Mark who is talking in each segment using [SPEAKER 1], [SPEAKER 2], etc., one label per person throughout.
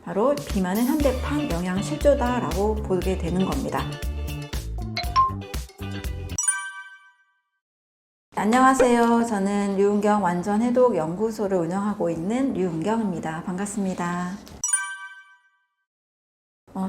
[SPEAKER 1] 바로 비만은 현대판 영양실조다라고 보게 되는 겁니다. 안녕하세요. 저는 류은경 완전해독연구소를 운영하고 있는 류은경입니다. 반갑습니다.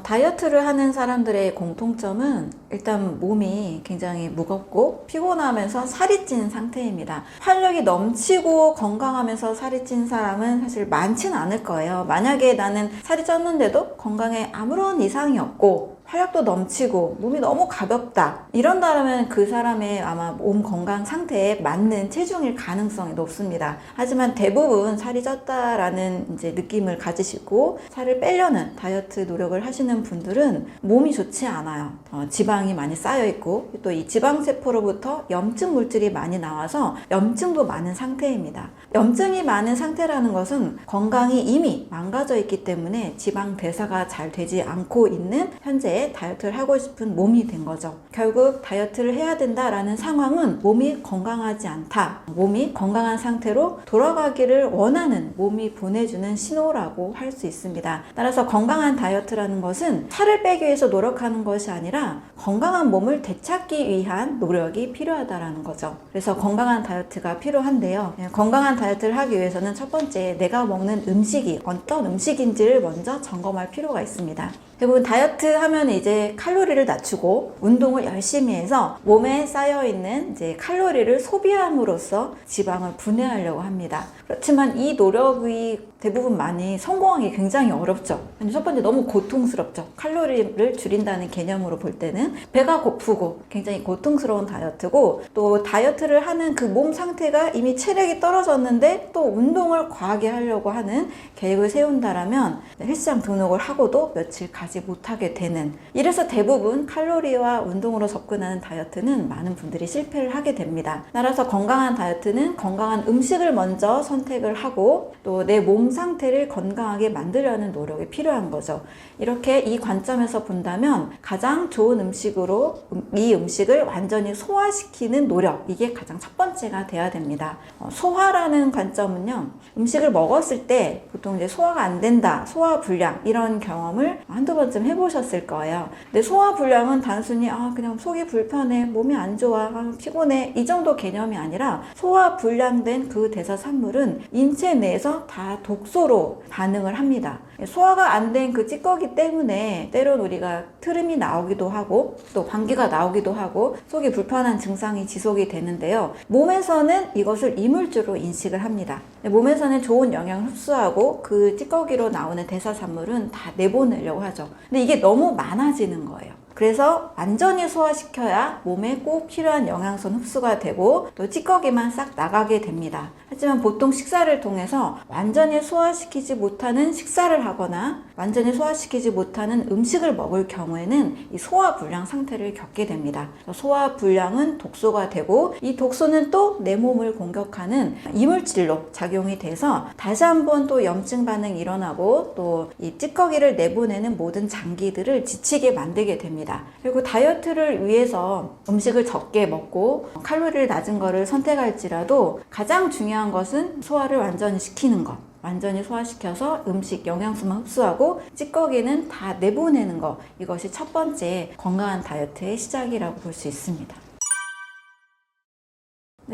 [SPEAKER 1] 다이어트를 하는 사람들의 공통점은 일단 몸이 굉장히 무겁고 피곤하면서 살이 찐 상태입니다. 활력이 넘치고 건강하면서 살이 찐 사람은 사실 많지는 않을 거예요. 만약에 나는 살이 쪘는데도 건강에 아무런 이상이 없고 활력도 넘치고 몸이 너무 가볍다 이런다면 그 사람의 아마 몸 건강 상태에 맞는 체중일 가능성이 높습니다. 하지만 대부분 살이 쪘다라는 이제 느낌을 가지시고 살을 빼려는 다이어트 노력을 하시는 분들은 몸이 좋지 않아요. 지방이 많이 쌓여 있고 또 이 지방세포로부터 염증 물질이 많이 나와서 염증도 많은 상태입니다. 염증이 많은 상태라는 것은 건강이 이미 망가져 있기 때문에 지방 대사가 잘 되지 않고 있는 현재 다이어트를 하고 싶은 몸이 된 거죠. 결국 다이어트를 해야 된다라는 상황은 몸이 건강하지 않다. 몸이 건강한 상태로 돌아가기를 원하는 몸이 보내주는 신호라고 할 수 있습니다. 따라서 건강한 다이어트라는 것은 살을 빼기 위해서 노력하는 것이 아니라 건강한 몸을 되찾기 위한 노력이 필요하다라는 거죠. 그래서 건강한 다이어트가 필요한데요. 건강한 다이어트를 하기 위해서는 첫 번째 내가 먹는 음식이 어떤 음식인지를 먼저 점검할 필요가 있습니다. 대부분 다이어트 하면 이제 칼로리를 낮추고 운동을 열심히 해서 몸에 쌓여있는 이제 칼로리를 소비함으로써 지방을 분해하려고 합니다. 그렇지만 이 노력이 대부분 많이 성공하기 굉장히 어렵죠. 첫 번째 너무 고통스럽죠. 칼로리를 줄인다는 개념으로 볼 때는 배가 고프고 굉장히 고통스러운 다이어트고 또 다이어트를 하는 그 몸 상태가 이미 체력이 떨어졌는데 또 운동을 과하게 하려고 하는 계획을 세운다라면 헬스장 등록을 하고도 며칠 가지 못하게 되는 이래서 대부분 칼로리와 운동으로 접근하는 다이어트는 많은 분들이 실패를 하게 됩니다. 따라서 건강한 다이어트는 건강한 음식을 먼저 선택을 하고 또 내 몸 상태를 건강하게 만들려는 노력이 필요한 거죠. 이렇게 이 관점에서 본다면 가장 좋은 음식으로 이 음식을 완전히 소화시키는 노력 이게 가장 첫 번째가 돼야 됩니다. 소화라는 관점은요. 음식을 먹었을 때 보통 이제 소화가 안 된다, 소화불량 이런 경험을 한두 번쯤 해보셨을 거예요. 근데 소화불량은 단순히 그냥 속이 불편해, 몸이 안 좋아, 피곤해 이 정도 개념이 아니라 소화불량된 그 대사산물은 인체 내에서 다 독소로 반응을 합니다. 소화가 안 된 그 찌꺼기 때문에 때론 우리가 트름이 나오기도 하고 또 방귀가 나오기도 하고 속이 불편한 증상이 지속이 되는데요. 몸에서는 이것을 이물질로 인식을 합니다. 몸에서는 좋은 영양을 흡수하고 그 찌꺼기로 나오는 대사산물은 다 내보내려고 하죠. 근데 이게 너무 많아지는 거예요. 그래서 완전히 소화시켜야 몸에 꼭 필요한 영양소 흡수가 되고 또 찌꺼기만 싹 나가게 됩니다. 하지만 보통 식사를 통해서 완전히 소화시키지 못하는 식사를 하거나 완전히 소화시키지 못하는 음식을 먹을 경우에는 이 소화불량 상태를 겪게 됩니다. 소화불량은 독소가 되고 이 독소는 또 내 몸을 공격하는 이물질로 작용이 돼서 다시 한번 또 염증 반응이 일어나고 또 이 찌꺼기를 내보내는 모든 장기들을 지치게 만들게 됩니다. 그리고 다이어트를 위해서 음식을 적게 먹고 칼로리를 낮은 거를 선택할지라도 가장 중요한 것은 소화를 완전히 시키는 것. 완전히 소화시켜서 음식 영양소만 흡수하고 찌꺼기는 다 내보내는 것. 이것이 첫 번째 건강한 다이어트의 시작이라고 볼 수 있습니다.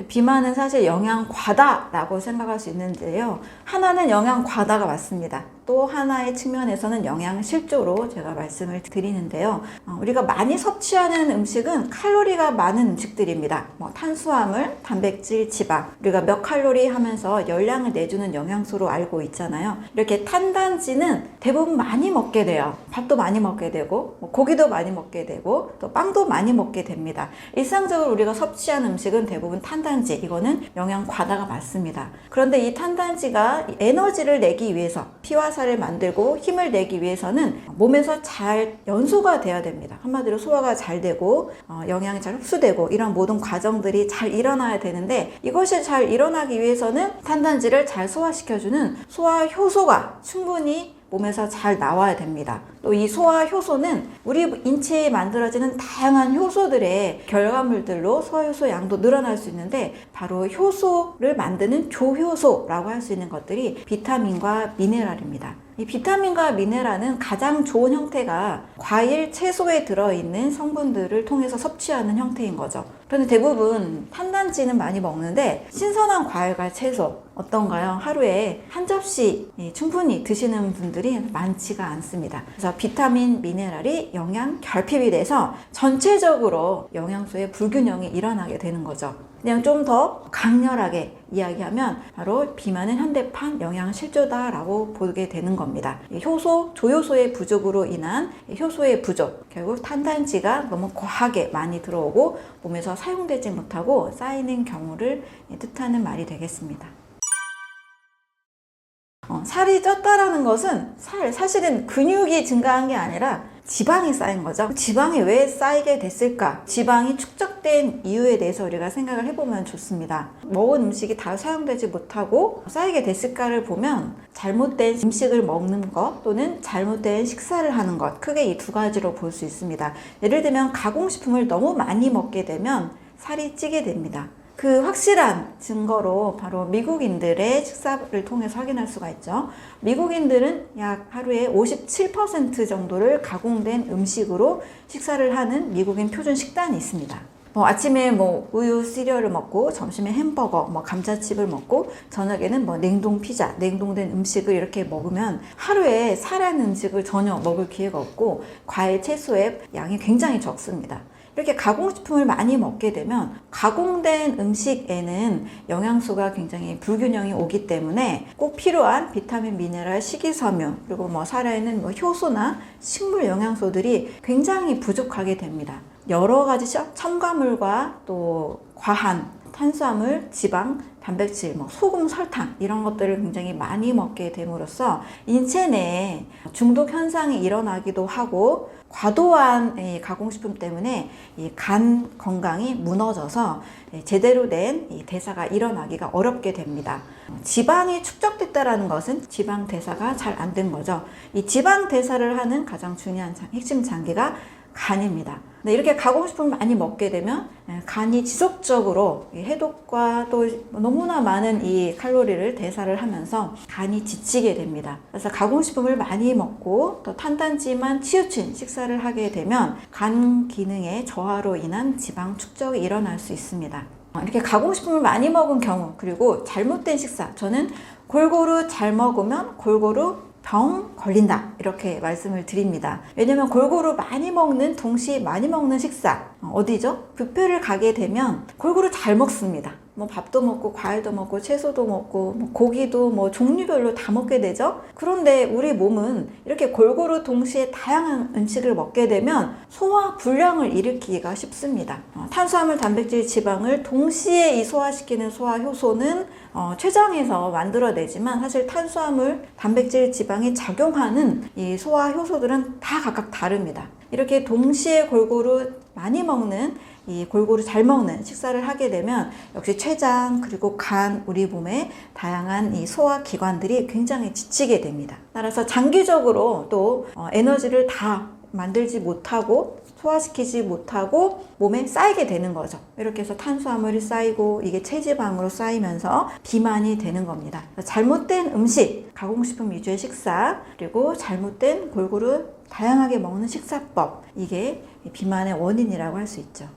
[SPEAKER 1] 비만은 사실 영양 과다라고 생각할 수 있는데요. 하나는 영양 과다가 맞습니다. 또 하나의 측면에서는 영양 실조로 제가 말씀을 드리는데요. 우리가 많이 섭취하는 음식은 칼로리가 많은 음식들입니다. 탄수화물, 단백질, 지방 우리가 몇 칼로리 하면서 열량을 내주는 영양소로 알고 있잖아요. 이렇게 탄단지는 대부분 많이 먹게 돼요. 밥도 많이 먹게 되고 고기도 많이 먹게 되고 또 빵도 많이 먹게 됩니다. 일상적으로 우리가 섭취하는 음식은 대부분 탄단지 이거는 영양 과다가 맞습니다. 그런데 이 탄단지가 에너지를 내기 위해서 피와 살을 만들고 힘을 내기 위해서는 몸에서 잘 연소가 돼야 됩니다. 한마디로 소화가 잘 되고 영양이 잘 흡수되고 이런 모든 과정들이 잘 일어나야 되는데 이것이 잘 일어나기 위해서는 탄단지를 잘 소화시켜주는 소화 효소가 충분히 몸에서 잘 나와야 됩니다. 또 이 소화 효소는 우리 인체에 만들어지는 다양한 효소들의 결과물들로 소화효소 양도 늘어날 수 있는데, 바로 효소를 만드는 조효소라고 할 수 있는 것들이 비타민과 미네랄입니다. 이 비타민과 미네랄은 가장 좋은 형태가 과일, 채소에 들어있는 성분들을 통해서 섭취하는 형태인 거죠. 그런데 대부분 탄단지는 많이 먹는데 신선한 과일과 채소 어떤가요? 하루에 한 접시 충분히 드시는 분들이 많지가 않습니다. 그래서 비타민, 미네랄이 영양 결핍이 돼서 전체적으로 영양소의 불균형이 일어나게 되는 거죠. 그냥 좀 더 강렬하게 이야기하면 바로 비만은 현대판 영양실조다라고 보게 되는 겁니다. 효소, 조효소의 부족으로 인한 효소의 부족, 결국 탄단지가 너무 과하게 많이 들어오고 몸에서 사용되지 못하고 쌓이는 경우를 뜻하는 말이 되겠습니다. 살이 쪘다라는 것은 사실은 근육이 증가한 게 아니라 지방이 쌓인 거죠. 지방이 왜 쌓이게 됐을까? 지방이 축적된 이유에 대해서 우리가 생각을 해보면 좋습니다. 먹은 음식이 다 사용되지 못하고 쌓이게 됐을까를 보면 잘못된 음식을 먹는 것 또는 잘못된 식사를 하는 것, 크게 이 두 가지로 볼 수 있습니다. 예를 들면 가공식품을 너무 많이 먹게 되면 살이 찌게 됩니다. 그 확실한 증거로 바로 미국인들의 식사를 통해서 확인할 수가 있죠. 미국인들은 약 하루에 57% 정도를 가공된 음식으로 식사를 하는 미국인 표준 식단이 있습니다. 아침에 우유, 시리얼을 먹고, 점심에 햄버거, 감자칩을 먹고, 저녁에는 냉동 피자, 냉동된 음식을 이렇게 먹으면 하루에 살아있는 음식을 전혀 먹을 기회가 없고, 과일, 채소의 양이 굉장히 적습니다. 이렇게 가공식품을 많이 먹게 되면 가공된 음식에는 영양소가 굉장히 불균형이 오기 때문에 꼭 필요한 비타민, 미네랄, 식이섬유, 그리고 살아있는 효소나 식물 영양소들이 굉장히 부족하게 됩니다. 여러 가지 첨가물과 또 과한 탄수화물, 지방, 단백질, 소금, 설탕 이런 것들을 굉장히 많이 먹게 됨으로써 인체 내에 중독 현상이 일어나기도 하고, 과도한 가공식품 때문에 간 건강이 무너져서 제대로 된 대사가 일어나기가 어렵게 됩니다. 지방이 축적됐다는 것은 지방 대사가 잘 안 된 거죠. 이 지방 대사를 하는 가장 중요한 핵심 장기가 간입니다. 이렇게 가공식품을 많이 먹게 되면 간이 지속적으로 해독과 또 너무나 많은 이 칼로리를 대사를 하면서 간이 지치게 됩니다. 그래서 가공식품을 많이 먹고 또 탄단지만 치우친 식사를 하게 되면 간 기능의 저하로 인한 지방 축적이 일어날 수 있습니다. 이렇게 가공식품을 많이 먹은 경우, 그리고 잘못된 식사, 저는 골고루 잘 먹으면 골고루 병 걸린다 이렇게 말씀을 드립니다. 왜냐면 골고루 많이 먹는, 동시에 많이 먹는 식사 어디죠? 뷔페를 가게 되면 골고루 잘 먹습니다. 밥도 먹고 과일도 먹고 채소도 먹고 고기도 종류별로 다 먹게 되죠. 그런데 우리 몸은 이렇게 골고루 동시에 다양한 음식을 먹게 되면 소화 불량을 일으키기가 쉽습니다. 탄수화물, 단백질, 지방을 동시에 소화시키는 소화 효소는 췌장에서 만들어내지만, 사실 탄수화물, 단백질, 지방이 작용하는 이 소화 효소들은 다 각각 다릅니다. 이렇게 동시에 골고루 많이 먹는, 골고루 잘 먹는 식사를 하게 되면 역시 췌장, 그리고 간, 우리 몸의 다양한 소화 기관들이 굉장히 지치게 됩니다. 따라서 장기적으로 또 에너지를 다 만들지 못하고 소화시키지 못하고 몸에 쌓이게 되는 거죠. 이렇게 해서 탄수화물이 쌓이고 이게 체지방으로 쌓이면서 비만이 되는 겁니다. 잘못된 음식, 가공식품 위주의 식사, 그리고 잘못된 골고루 다양하게 먹는 식사법, 이게 비만의 원인이라고 할 수 있죠.